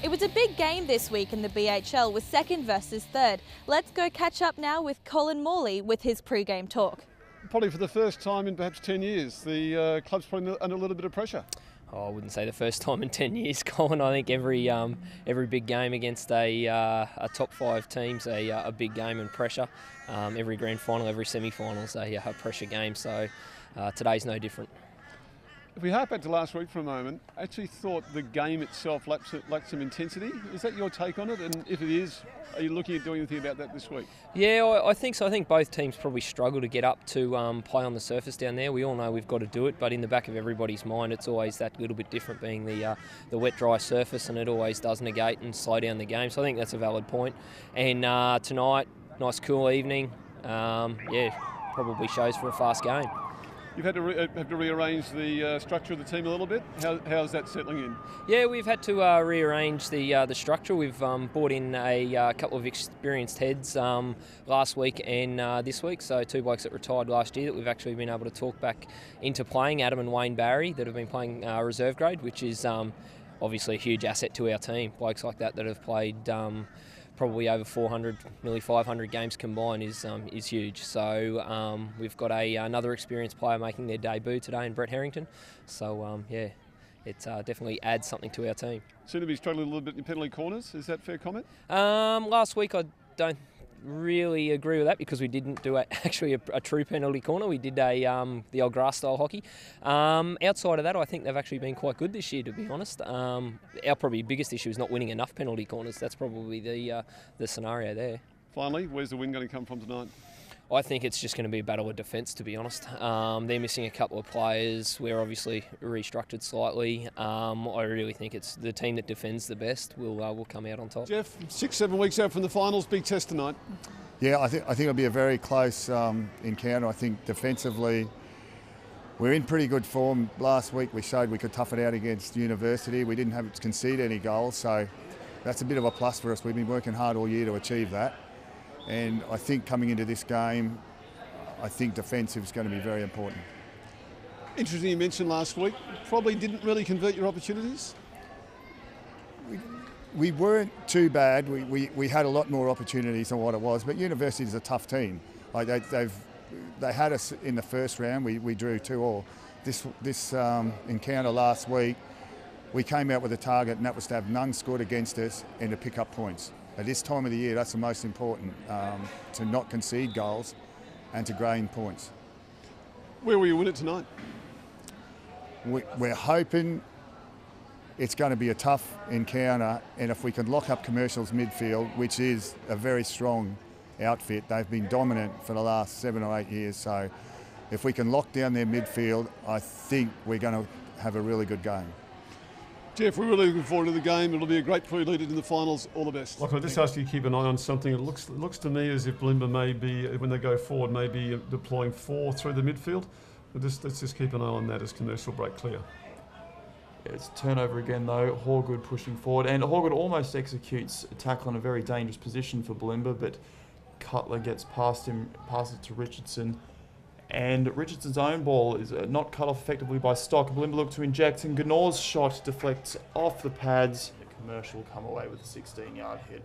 It was a big game this week in the BHL with second versus third. Let's go catch up now with Colin Morley with his pre-game talk. Probably for the first time in perhaps 10 years, the club's probably under a little bit of pressure. Oh, I wouldn't say the first time in 10 years, Colin. I think every big game against a top five team's a big game and pressure. Every grand final, every semi-final's a pressure game, so today's no different. If we hark back to last week for a moment, I actually thought the game itself lacked some intensity. Is that your take on it? And if it is, are you looking at doing anything about that this week? Yeah, I think so. I think both teams probably struggle to get up to play on the surface down there. We all know we've got to do it, but in the back of everybody's mind, it's always that little bit different, being the wet, dry surface, and it always does negate and slow down the game. So I think that's a valid point. And tonight, nice cool evening. Probably shows for a fast game. You've had to rearrange the structure of the team a little bit. How's that settling in? Yeah, we've had to rearrange the structure. We've brought in a couple of experienced heads last week and this week. So two blokes that retired last year that we've actually been able to talk back into playing. Adam and Wayne Barry that have been playing reserve grade, which is obviously a huge asset to our team. Blokes like that have played probably over 400, nearly 500 games combined is huge. So we've got another experienced player making their debut today in Brett Harrington. So it definitely adds something to our team. Seem to be struggling a little bit in penalty corners. Is that a fair comment? Last week I don't really agree with that because we didn't do actually a true penalty corner. We did the old grass style hockey. Outside of that, I think they've actually been quite good this year, to be honest. Our probably biggest issue is not winning enough penalty corners. That's probably the scenario there. Finally, where's the win going to come from tonight? I think it's just going to be a battle of defence, to be honest. They're missing a couple of players. We're obviously restructured slightly. I really think it's the team that defends the best will come out on top. Jeff, 6-7 weeks out from the finals, big test tonight. Yeah, I think it'll be a very close encounter. I think defensively we're in pretty good form. Last week we showed we could tough it out against University. We didn't have to concede any goals, so that's a bit of a plus for us. We've been working hard all year to achieve that. And I think coming into this game, I think defensive is going to be very important. Interesting you mentioned last week, probably didn't really convert your opportunities? We weren't too bad. We had a lot more opportunities than what it was, but University is a tough team. Like they had us in the first round, we drew 2-2. This encounter last week, we came out with a target, and that was to have none scored against us and to pick up points. At this time of the year, that's the most important, to not concede goals and to gain points. Where will you win it tonight? We're hoping it's going to be a tough encounter, and if we can lock up Commercial's midfield, which is a very strong outfit, they've been dominant for the last 7 or 8 years, so if we can lock down their midfield, I think we're going to have a really good game. Jeff, we're really looking forward to the game. It'll be a great prelude in the finals. All the best. Like, I just ask you to keep an eye on something. It looks to me as if Bulimba may be, when they go forward, may be deploying 4 through the midfield. But let's just keep an eye on that as commercial break clear. Yeah, it's turnover again though. Horgood pushing forward, and Horgood almost executes a tackle in a very dangerous position for Bulimba, but Cutler gets past him, passes to Richardson. And Richardson's own ball is not cut off effectively by Stock. Bulimba look to inject, and Gnor's shot deflects off the pads. The Commercial come away with a 16-yard hit.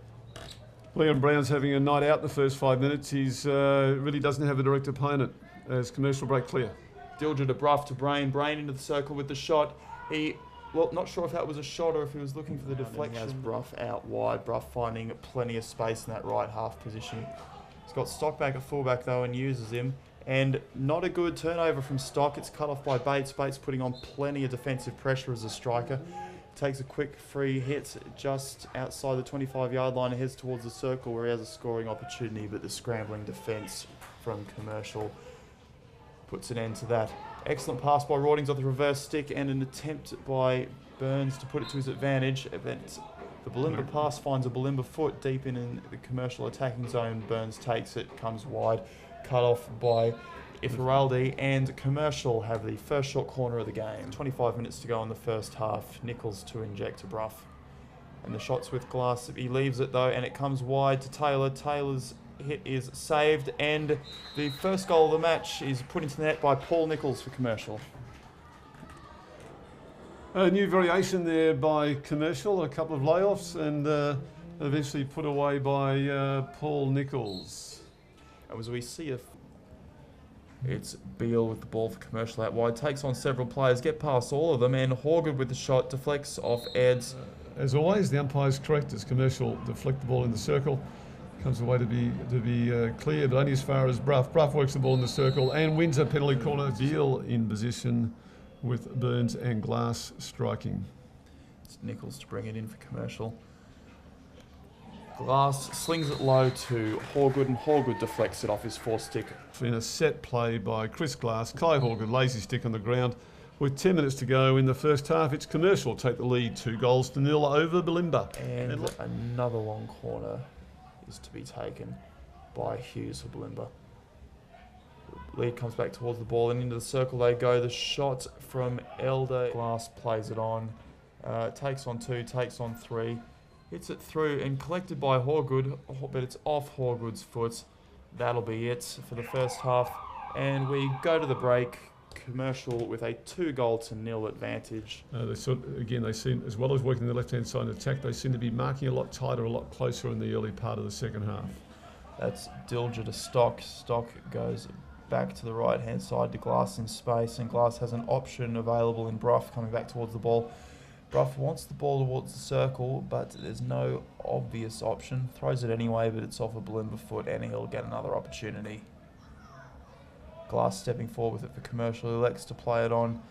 Liam Brown's having a night out in the first 5 minutes. He's really doesn't have a direct opponent as commercial break clear. Dilger to Bruff to Brain. Brain into the circle with the shot. Not sure if that was a shot or if he was looking for the deflection. He has Bruff out wide. Bruff finding plenty of space in that right half position. He's got Stock back at fullback though and uses him. And not a good turnover from Stock. It's cut off by Bates. Bates putting on plenty of defensive pressure as a striker. Takes a quick free hit just outside the 25-yard line and heads towards the circle where he has a scoring opportunity, but the scrambling defence from Commercial puts an end to that. Excellent pass by Rawdings off the reverse stick and an attempt by Burns to put it to his advantage. The Bulimba pass finds a Bulimba foot deep in the Commercial attacking zone. Burns takes it, comes wide. Cut off by Ifaraldi, and Commercial have the first short corner of the game. 25 minutes to go in the first half. Nichols to inject to Bruff. And the shot's with Glass. He leaves it though, and it comes wide to Taylor. Taylor's hit is saved, and the first goal of the match is put into the net by Paul Nichols for Commercial. A new variation there by Commercial, a couple of layoffs, and eventually put away by Paul Nichols. As we see it's Beale with the ball for Commercial out wide, takes on several players, get past all of them, and Horgood with the shot, deflects off Eds. As always, the umpire's correct as Commercial deflect the ball in the circle. Comes away to be clear, but only as far as Bruff. Bruff works the ball in the circle and wins a penalty corner. Beale in position with Burns and Glass striking. It's Nichols to bring it in for Commercial. Glass slings it low to Horgood, and Horgood deflects it off his forestick. In a set play by Chris Glass, Kai Horgood lays his stick on the ground. With 10 minutes to go in the first half, it's Commercial take the lead 2-0 over Bulimba. And another long corner is to be taken by Hughes for Bulimba. Lead comes back towards the ball and into the circle they go. The shot from Elder. Glass plays it on. Takes on 2, takes on 3. Hits it through and collected by Horgood, but it's off Horgood's foot. That'll be it for the first half. And we go to the break. Commercial with a 2-0 advantage. They seem, as well as working the left-hand side in attack, they seem to be marking a lot tighter, a lot closer in the early part of the second half. That's Dilger to Stock. Stock goes back to the right-hand side to Glass in space, and Glass has an option available in Bruff coming back towards the ball. Bruff wants the ball towards the circle, but there's no obvious option. Throws it anyway, but it's off a Bulimba foot, and he'll get another opportunity. Glass stepping forward with it for Commercial, elects to play it on,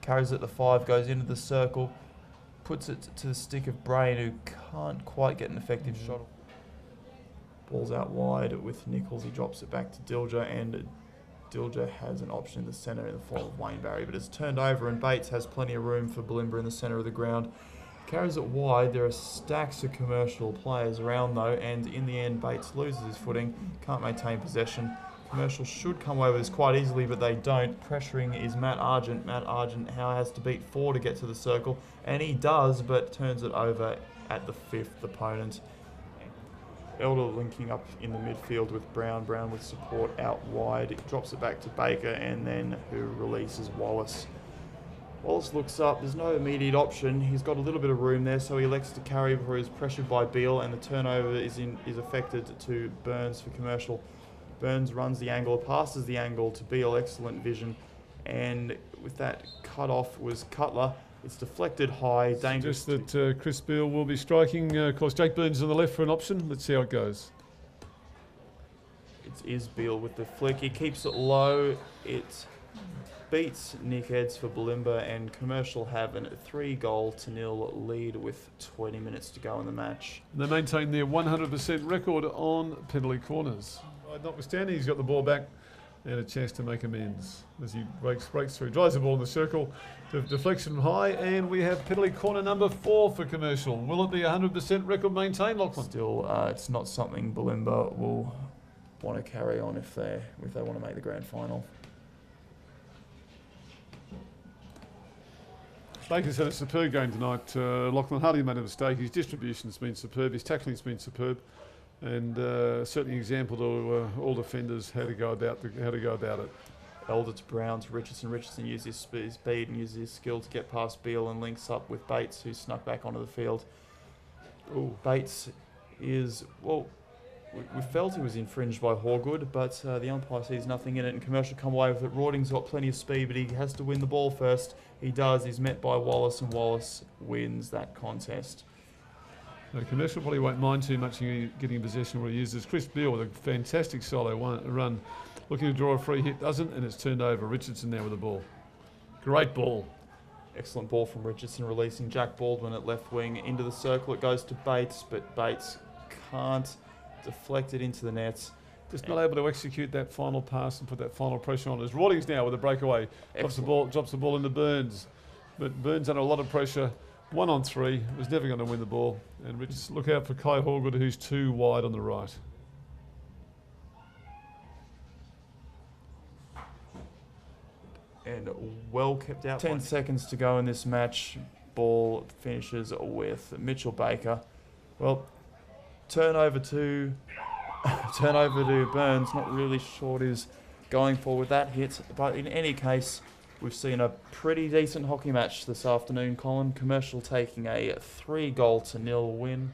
carries it to 5, goes into the circle, puts it to the stick of Brain, who can't quite get an effective shot. Ball's out wide with Nichols, he drops it back to Dilger, and Dilger has an option in the centre in the form of Wayne Barry, but it's turned over and Bates has plenty of room for Bulimba in the centre of the ground. Carries it wide, there are stacks of Commercial players around though, and in the end Bates loses his footing, can't maintain possession. Commercial should come away with this quite easily, but they don't. Pressuring is Matt Argent. Matt Argent now has to beat 4 to get to the circle, and he does, but turns it over at the 5th opponent. Elder linking up in the midfield with Brown. Brown with support out wide. It drops it back to Baker, and then who releases Wallace. Wallace looks up. There's no immediate option. He's got a little bit of room there, so he elects to carry before he's pressured by Beale, and the turnover is affected to Burns for Commercial. Burns runs the angle, passes the angle to Beale, excellent vision, and with that cut off was Cutler. It's deflected high, dangerous. Just that Chris Beale will be striking. Of course, Jake Burns on the left for an option. Let's see how it goes. It is Beale with the flick. He keeps it low. It beats Nick Eds for Bulimba, and Commercial have a 3-0 lead with 20 minutes to go in the match. They maintain their 100% record on penalty corners. Notwithstanding, he's got the ball back and a chance to make amends as he breaks through, drives the ball in the circle, deflection high, and we have penalty corner number 4 for Commercial. Will it be 100% record maintained, Lachlan? Still, it's not something Bulimba will want to carry on if they want to make the grand final. Baker's had a superb game tonight. Lachlan hardly made a mistake. His distribution's been superb. His tackling's been superb. And certainly an example to all defenders how to go about it. Elder to Brown to Richardson. Richardson uses his speed and uses his skill to get past Beale and links up with Bates, who snuck back onto the field. Ooh. Bates is, well, we felt he was infringed by Horgood, but the umpire sees nothing in it, and Commercial come away with it. Rawding's got plenty of speed, but he has to win the ball first. He does. He's met by Wallace, and Wallace wins that contest. No, Commercial probably won't mind too much getting possession where he uses Chris Beale with a fantastic solo run, looking to draw a free hit, doesn't, and it's turned over. Richardson now with the ball. Great ball. Excellent ball from Richardson, releasing Jack Baldwin at left wing into the circle. It goes to Bates, but Bates can't deflect it into the nets. Just not able to execute that final pass and put that final pressure on. As Rawdings now with a breakaway, drops the ball into Burns, but Burns under a lot of pressure. 1 on 3, was never going to win the ball. And Richardson, look out for Kai Horgood, who's too wide on the right. And well kept out. 10 seconds to go in this match. Ball finishes with Mitchell Baker. Well, turnover to Burns. Not really sure what he's going for with that hit, but in any case, We've seen a pretty decent hockey match this afternoon, Colin. Commercial taking a 3-0 win.